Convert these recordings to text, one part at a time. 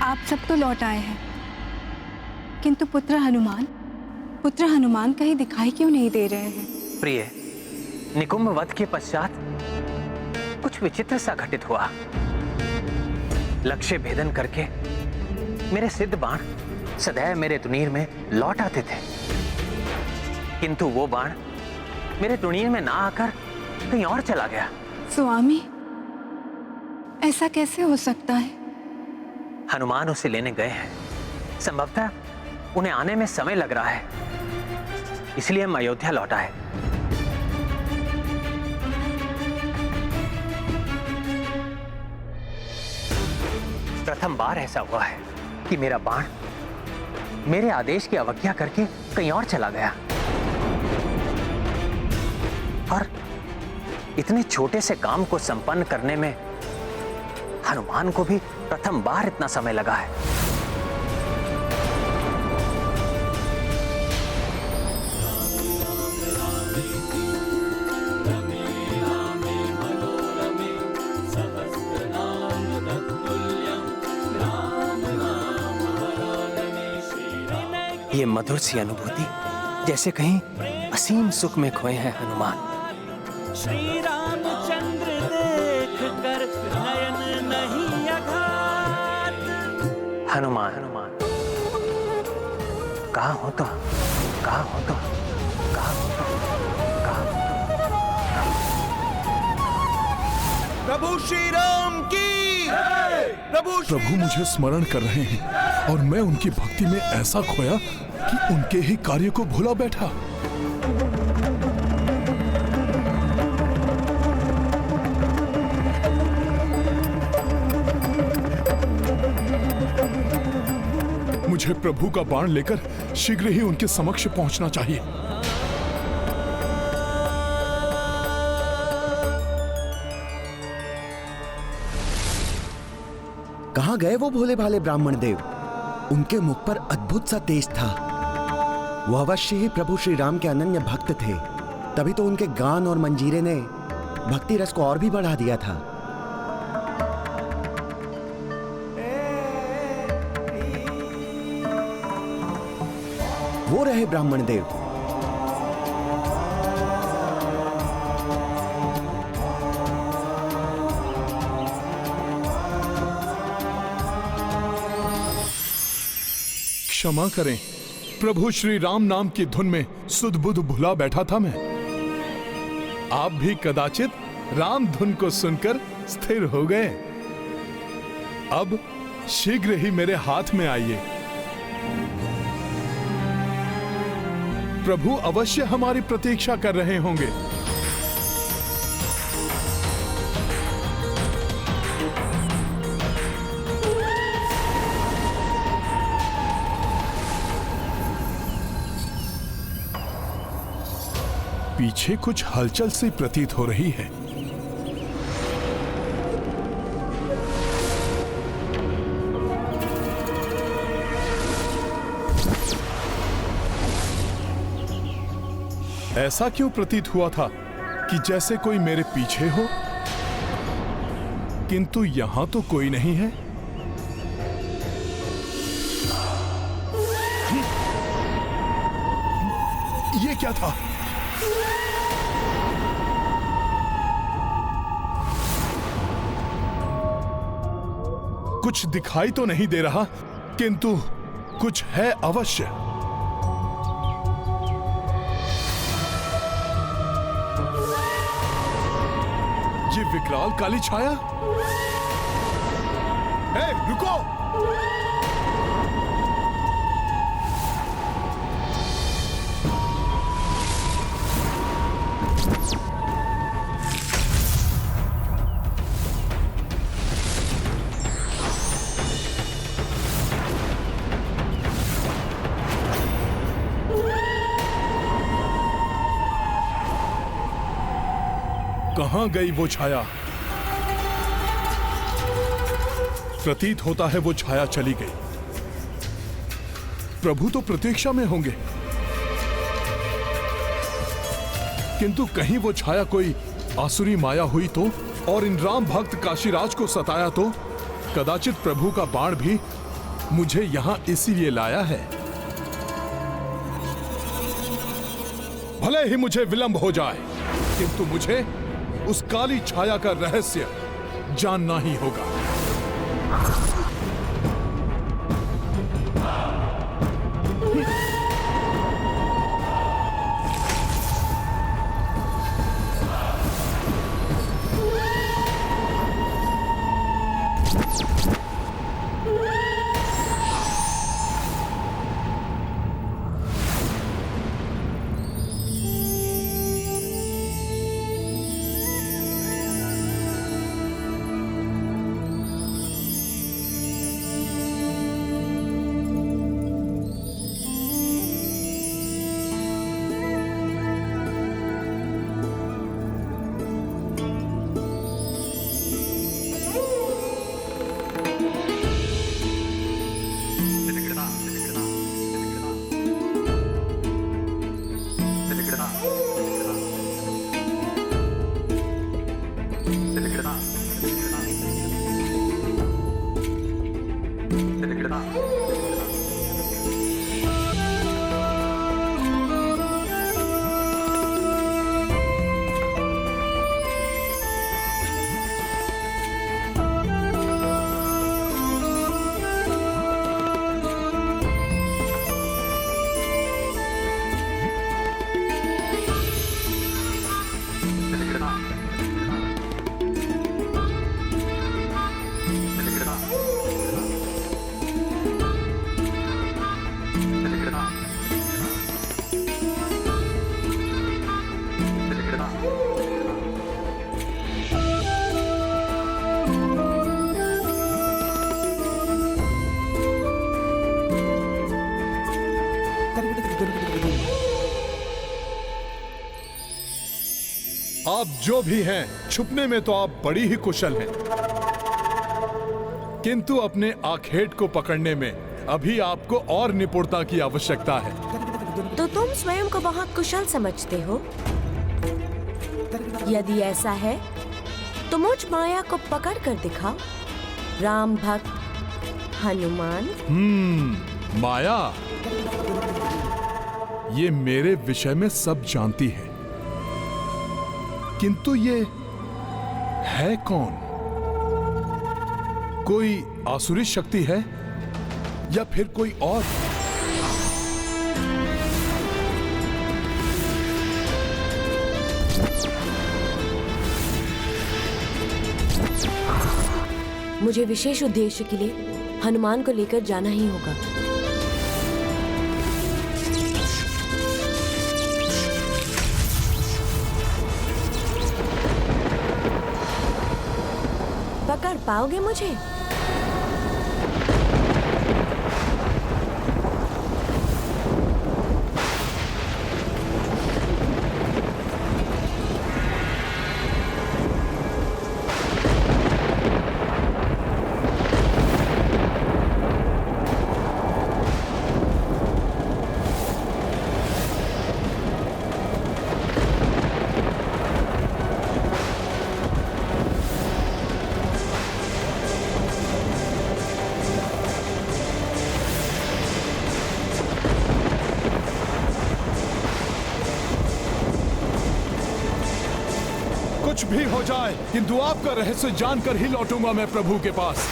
आप सब तो लौट आए हैं, किंतु पुत्र हनुमान कहीं दिखाई क्यों नहीं दे रहे हैं? प्रिय, निकुंभ वध के पश्चात कुछ विचित्र सा घटित हुआ। लक्ष्य भेदन करके मेरे सिद्ध बाण सदैव मेरे तुनीर में लौट आते थे, किंतु वो बाण मेरे तुनीर में ना आकर कहीं और चला गया। स्वामी, ऐसा कैसे हो सकता है? हनुमान उसे लेने गए हैं। संभवतः उन्हें आने में समय लग रहा है, इसलिए हम अयोध्या लौट आए। प्रथम बार ऐसा हुआ है कि मेरा बाण मेरे आदेश की अवज्ञा करके कहीं और चला गया, और इतने छोटे से काम को संपन्न करने में हनुमान को भी प्रथम बार इतना समय लगा है। ये मधुर सी अनुभूति जैसे कहीं असीम सुख में खोए हैं हनुमान। श्री रामचंद्र देख कर नयन नहीं अघात। हनुमान, कहाँ हो तुम? कहाँ हो तुम? कहाँ हो तुम? कहाँ हो तुम? प्रभु श्री राम की प्रभु मुझे स्मरण कर रहे हैं और मैं उनकी भक्ति में ऐसा खोया कि उनके ही कार्य को भूला बैठा। मुझे प्रभु का बाण लेकर शीघ्र ही उनके समक्ष पहुंचना चाहिए। कहां गए वो भोले भाले ब्राह्मण देव? उनके मुख पर अद्भुत सा तेज था। वो अवश्य ही प्रभु श्री राम के अनन्य भक्त थे, तभी तो उनके गान और मंजीरे ने भक्ति रस को और भी बढ़ा दिया था। वो रहे ब्राह्मण देव। क्षमा करें, प्रभु श्री राम नाम की धुन में सुध बुध भुला बैठा था मैं। आप भी कदाचित राम धुन को सुनकर स्थिर हो गए। अब शीघ्र ही मेरे हाथ में आइए। प्रभु अवश्य हमारी प्रतीक्षा कर रहे होंगे। पीछे कुछ हलचल सी प्रतीत हो रही है। ऐसा क्यों प्रतीत हुआ था कि जैसे कोई मेरे पीछे हो, किंतु यहां तो कोई नहीं है। ये क्या था? कुछ दिखाई तो नहीं दे रहा, किंतु कुछ है अवश्य। ये विकराल काली छाया। रुको! कहां गई वो छाया? प्रतीत होता है वो छाया चली गई। प्रभु तो प्रतीक्षा में होंगे, किंतु कहीं वो छाया कोई आसुरी माया हुई तो, और इन राम भक्त काशीराज को सताया तो कदाचित प्रभु का बाण भी मुझे यहां इसीलिए लाया है। भले ही मुझे विलंब हो जाए, किंतु मुझे उस काली छाया का रहस्य जानना ही होगा। आप जो भी हैं, छुपने में तो आप बड़ी ही कुशल हैं, किंतु अपने आखेट को पकड़ने में अभी आपको और निपुणता की आवश्यकता है। तो तुम स्वयं को बहुत कुशल समझते हो? यदि ऐसा है तो मुझ माया को पकड़ कर दिखाओ, राम भक्त हनुमान। माया ये मेरे विषय में सब जानती है, किंतु ये है कौन? कोई आसुरी शक्ति है या फिर कोई और? मुझे विशेष उद्देश्य के लिए हनुमान को लेकर जाना ही होगा। पकड़ पाओगे मुझे? कुछ भी हो जाए, किंतु आपका रहस्य जानकर ही लौटूंगा मैं प्रभु के पास।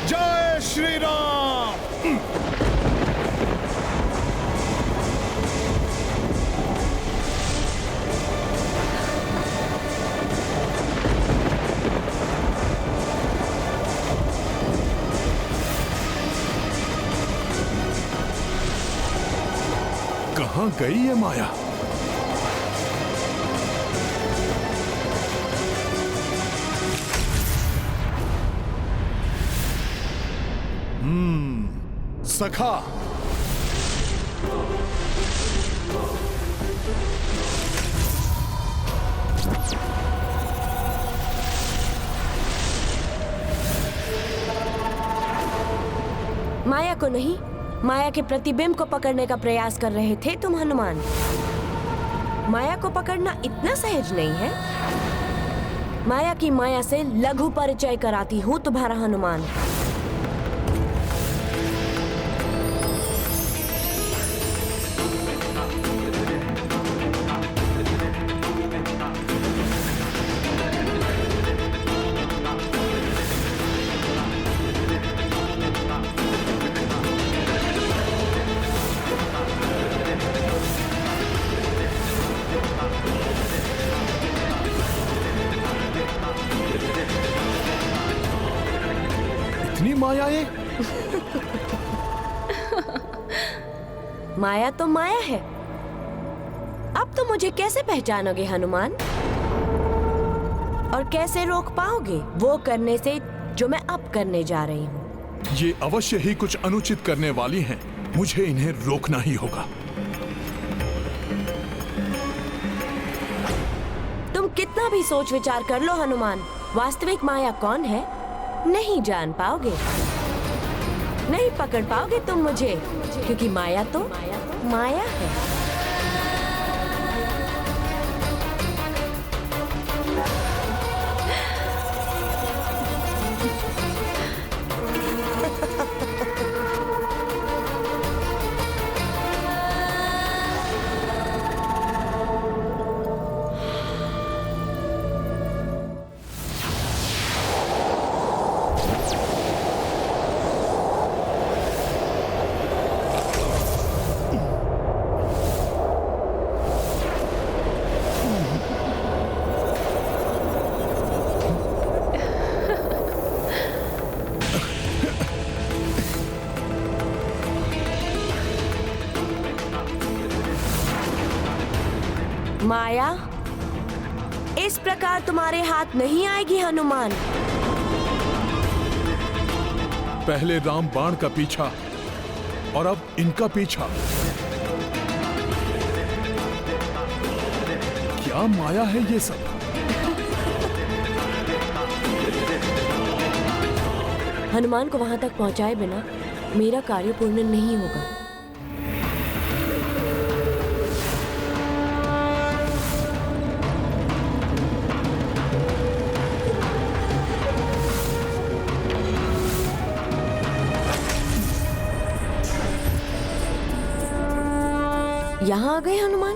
जय श्री राम। कहां गई ये माया? सखा, माया को नहीं, माया के प्रतिबिंब को पकड़ने का प्रयास कर रहे थे तुम हनुमान। माया को पकड़ना इतना सहज नहीं है। माया की माया से लघु परिचय कराती हूँ तुम्हारा हनुमान। माया ये? माया तो माया है। अब तुम मुझे कैसे पहचानोगे हनुमान? और कैसे रोक पाओगे वो करने से जो मैं अब करने जा रही हूँ? ये अवश्य ही कुछ अनुचित करने वाली हैं। मुझे इन्हें रोकना ही होगा। तुम कितना भी सोच विचार कर लो हनुमान, वास्तविक माया कौन है नहीं जान पाओगे, नहीं पकड़ पाओगे तुम मुझे, क्योंकि माया तो माया है। माया इस प्रकार तुम्हारे हाथ नहीं आएगी हनुमान। पहले राम बाण का पीछा और अब इनका पीछा। क्या माया है ये सब? हनुमान को वहां तक पहुंचाए बिना मेरा कार्य पूर्ण नहीं होगा। यहाँ आ गए हनुमान।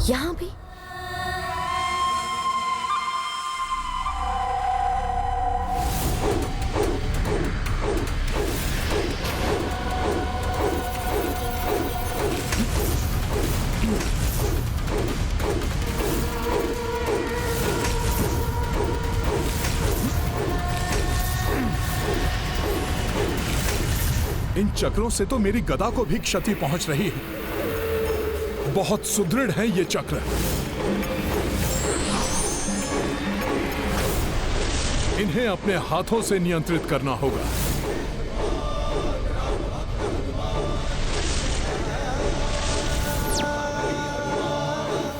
यहाँ भी इन चक्रों से तो मेरी गदा को भी क्षति पहुंच रही है। बहुत सुदृढ़ है ये चक्र। इन्हें अपने हाथों से नियंत्रित करना होगा।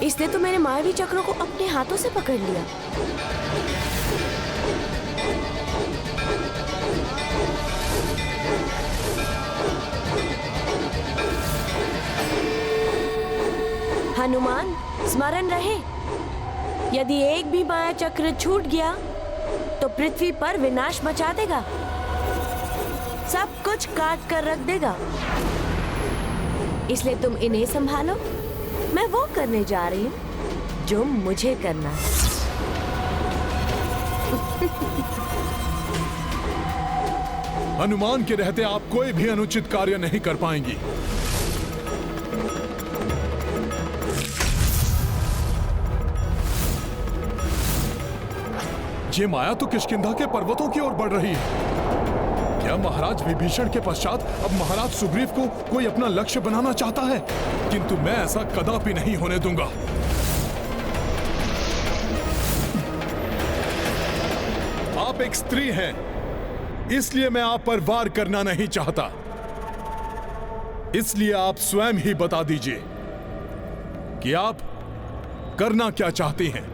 इसने तो मेरे मायावी चक्रों को अपने हाथों से पकड़ लिया। हनुमान स्मरण रहे, यदि एक भी माया चक्र छूट गया तो पृथ्वी पर विनाश मचा देगा, सब कुछ काट कर रख देगा। इसलिए तुम इन्हें संभालो, मैं वो करने जा रही हूँ जो मुझे करना है। हनुमान के रहते आप कोई भी अनुचित कार्य नहीं कर पाएंगी। ये माया तो किष्किंधा के पर्वतों की ओर बढ़ रही है। क्या महाराज विभीषण के पश्चात अब महाराज सुग्रीव को कोई अपना लक्ष्य बनाना चाहता है? किंतु मैं ऐसा कदापि नहीं होने दूंगा। आप एक स्त्री हैं, इसलिए मैं आप पर वार करना नहीं चाहता। इसलिए आप स्वयं ही बता दीजिए कि आप करना क्या चाहती हैं।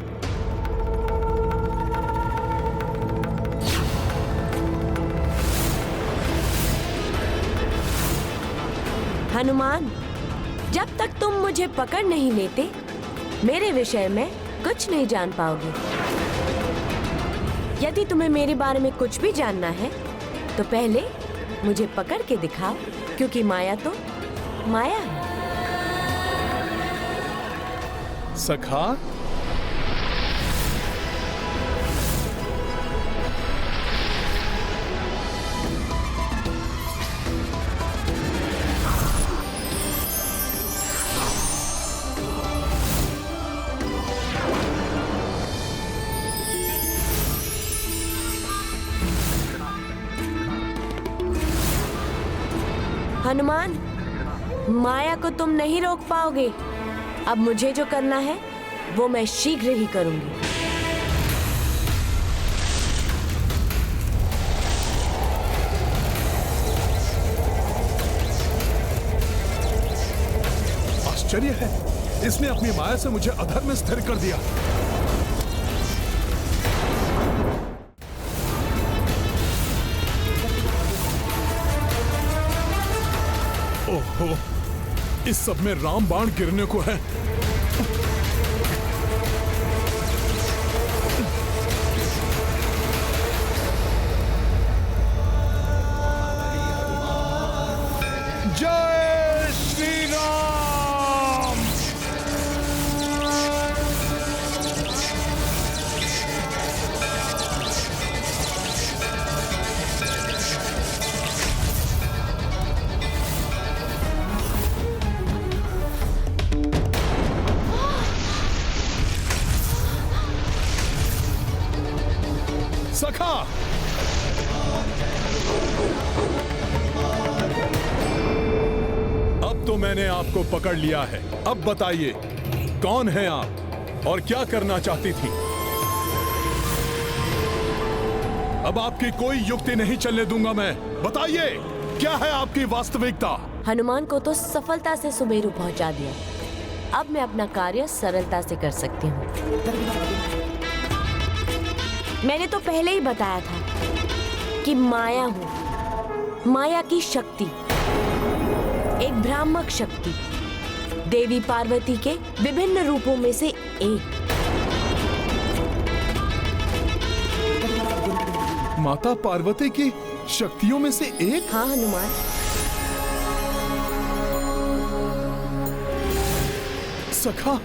हनुमान, जब तक तुम मुझे पकड़ नहीं लेते मेरे विषय में कुछ नहीं जान पाओगे। यदि तुम्हें मेरे बारे में कुछ भी जानना है तो पहले मुझे पकड़ के दिखाओ, क्योंकि माया तो माया है। सखा, हनुमान, माया को तुम नहीं रोक पाओगे। अब मुझे जो करना है वो मैं शीघ्र ही करूंगी। आश्चर्य है, इसने अपनी माया से मुझे अधर में स्थिर कर दिया। ओहो, इस सब में राम बाण गिरने को है। जय श्री राम। सखा, अब तो मैंने आपको पकड़ लिया है। अब बताइए, कौन है आप और क्या करना चाहती थी? अब आपकी कोई युक्ति नहीं चलने दूंगा मैं। बताइए, क्या है आपकी वास्तविकता? हनुमान को तो सफलता से सुमेरु पहुंचा दिया। अब मैं अपना कार्य सरलता से कर सकती हूँ। मैंने तो पहले ही बताया था कि माया हूँ, माया की शक्ति, एक भ्रामक शक्ति, देवी पार्वती के विभिन्न रूपों में से एक। माता पार्वती की शक्तियों में से एक? हाँ हनुमान। सखा,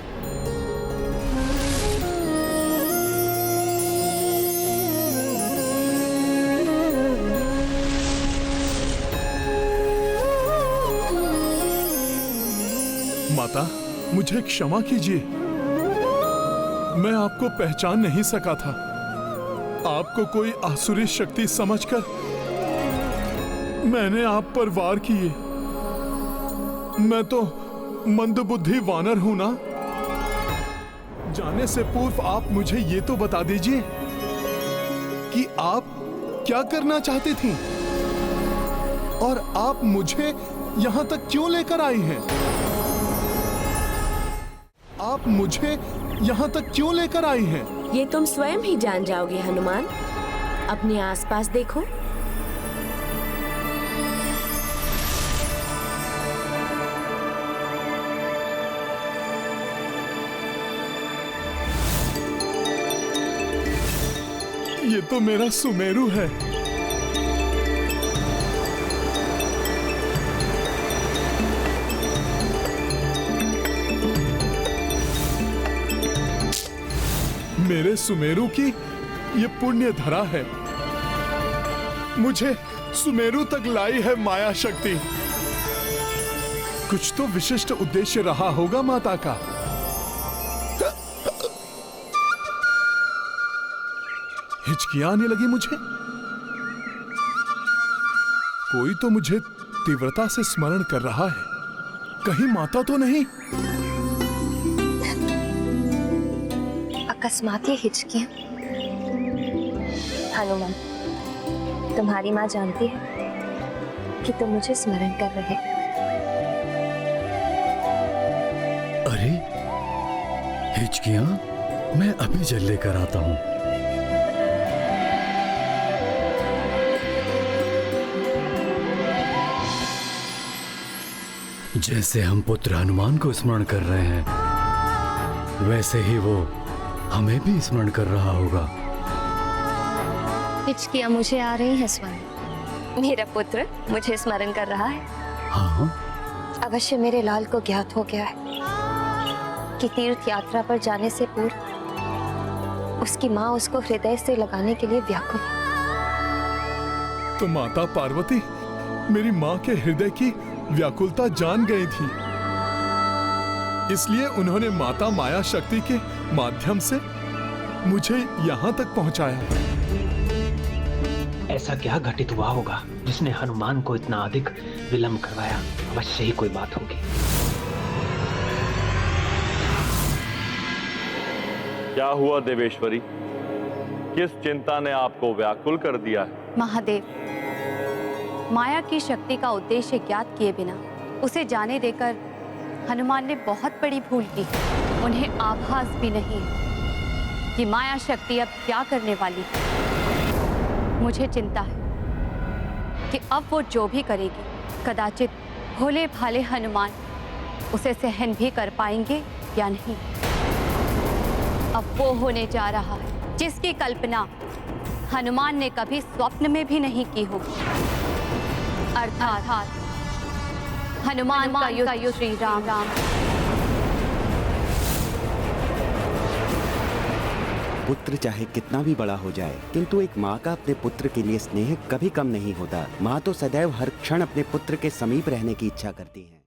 माता, मुझे क्षमा कीजिए। मैं आपको पहचान नहीं सका था। आपको कोई आसुरी शक्ति समझकर मैंने आप पर वार किए। मैं तो मंदबुद्धि वानर हूं ना। जाने से पूर्व आप मुझे ये तो बता दीजिए कि आप क्या करना चाहती थीं और आप मुझे यहां तक क्यों लेकर आई हैं? आप मुझे यहाँ तक क्यों लेकर आई हैं? ये तुम स्वयं ही जान जाओगे हनुमान। अपने आसपास देखो। ये तो मेरा सुमेरु है। मेरे सुमेरु की ये पुण्य धरा है। मुझे सुमेरु तक लाई है माया शक्ति। कुछ तो विशिष्ट उद्देश्य रहा होगा माता का। हिचकियां आने लगी मुझे। कोई तो मुझे तीव्रता से स्मरण कर रहा है। कहीं माता तो नहीं? अकस्मात ये हिचकियां। हनुमान, तुम्हारी माँ जानती है कि तुम मुझे स्मरण कर रहे हो। अरे, हिचकियां मैं अभी जल लेकर आता हूँ। जैसे हम पुत्र हनुमान को स्मरण कर रहे हैं, वैसे ही वो हमें भी स्मरण कर रहा होगा। हिचकियां मुझे आ रही हैं स्वामी। मेरा पुत्र मुझे स्मरण कर रहा है। हाँ, अवश्य मेरे लाल को ज्ञात हो गया है कि तीर्थ यात्रा पर जाने से पूर्व उसकी माँ उसको हृदय से लगाने के लिए व्याकुल है। तो माता पार्वती मेरी माँ के हृदय की व्याकुलता जान गई थी, इसलिए उन्होंने माता माया शक्ति के माध्यम से मुझे यहाँ तक पहुँचाया। ऐसा क्या घटित हुआ होगा जिसने हनुमान को इतना अधिक विलंब करवाया, अवश्य ही कोई बात होगी। क्या हुआ देवेश्वरी? किस चिंता ने आपको व्याकुल कर दिया है? महादेव, माया की शक्ति का उद्देश्य ज्ञात किए बिना उसे जाने देकर हनुमान ने बहुत बड़ी भूल की। उन्हें आभास भी नहीं कि माया शक्ति अब क्या करने वाली है। मुझे चिंता है कि अब वो जो भी करेगी, कदाचित भोले भाले हनुमान उसे सहन भी कर पाएंगे या नहीं। अब वो होने जा रहा है जिसकी कल्पना हनुमान ने कभी स्वप्न में भी नहीं की होगी, अर्थात हनुमान का युद्ध श्री राम। पुत्र चाहे कितना भी बड़ा हो जाए, किंतु एक माँ का अपने पुत्र के लिए स्नेह कभी कम नहीं होता। माँ तो सदैव हर क्षण अपने पुत्र के समीप रहने की इच्छा करती है।